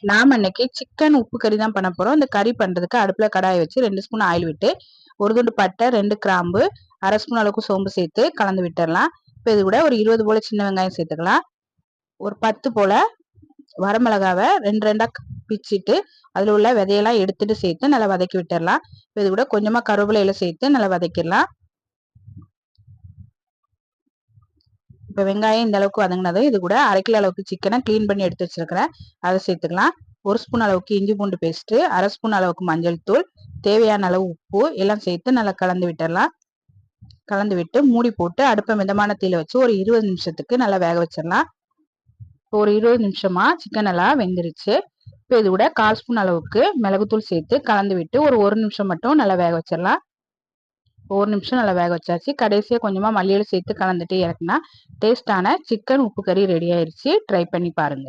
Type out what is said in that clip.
நாம இன்னைக்கு சிக்கன் உப்பு கறி தான் பண்ண போறோம். இந்த கறி பண்றதுக்கு அடுப்புல கடாயை வச்சு 2 ஸ்பூன் ஆயில் விட்டு ஒரு துண்டு பட்டை, 2 கிராம்பு, அரை ஸ்பூன் அளவுக்கு சோம்பு சேர்த்து கலந்து விட்டுறலாம். இப்போ இது கூட ஒரு 20 போல சின்ன வெங்காயம் சேர்த்துக்கலாம். ஒரு 10 போல வரமிளகாவை 2 பிச்சிட்டு அதுல உள்ள விதையெல்லாம் எடுத்துட்டு சேர்த்து நல்லா வதக்கி விட்டுறலாம். இப்போ இது கூட கொஞ்சமா கருவேப்பிலையில சேர்த்து நல்லா வதக்கிடலாம். இப்போ வெங்காயம் இந்த அளவுக்கு வதங்கினது இது கூட 1/2 கிலோ அளவுக்கு சிக்கனை க்ளீன் பண்ணி எடுத்து வச்சிருக்கிறேன், அதை சேர்த்துக்கலாம். 1 ஸ்பூன் அளவுக்கு இஞ்சி பூண்டு பேஸ்ட், அரை ஸ்பூன் அளவுக்கு மஞ்சள் தூள், தேவையான அளவு உப்பு எல்லாம் சேர்த்து நல்லா கலந்து விட்டுறலாம். கலந்து விட்டு மூடி போட்டு அடுப்பை மிதமான தீயில வச்சு ஒரு 20 நிமிஷத்துக்கு நல்லா வேக வச்சிடலாம். ஒரு 20 நிமிஷமா சிக்கன் எல்லாம் வெந்துருச்சு. இப்போ இது கூட 1/4 ஸ்பூன் அளவுக்கு மிளகுத்தூள் சேர்த்து கலந்து விட்டு ஒரு நிமிஷம் மட்டும் நல்லா வேக வச்சிடலாம். 1 நிமிஷம் நல்லா வேக வச்சாச்சு. கடைசியா கொஞ்சமா மல்லியில சேர்த்து கலந்துட்டு இறக்குனா டேஸ்டான சிக்கன் உப்பு கறி ரெடி ஆயிருச்சு. ட்ரை பண்ணி பாருங்க.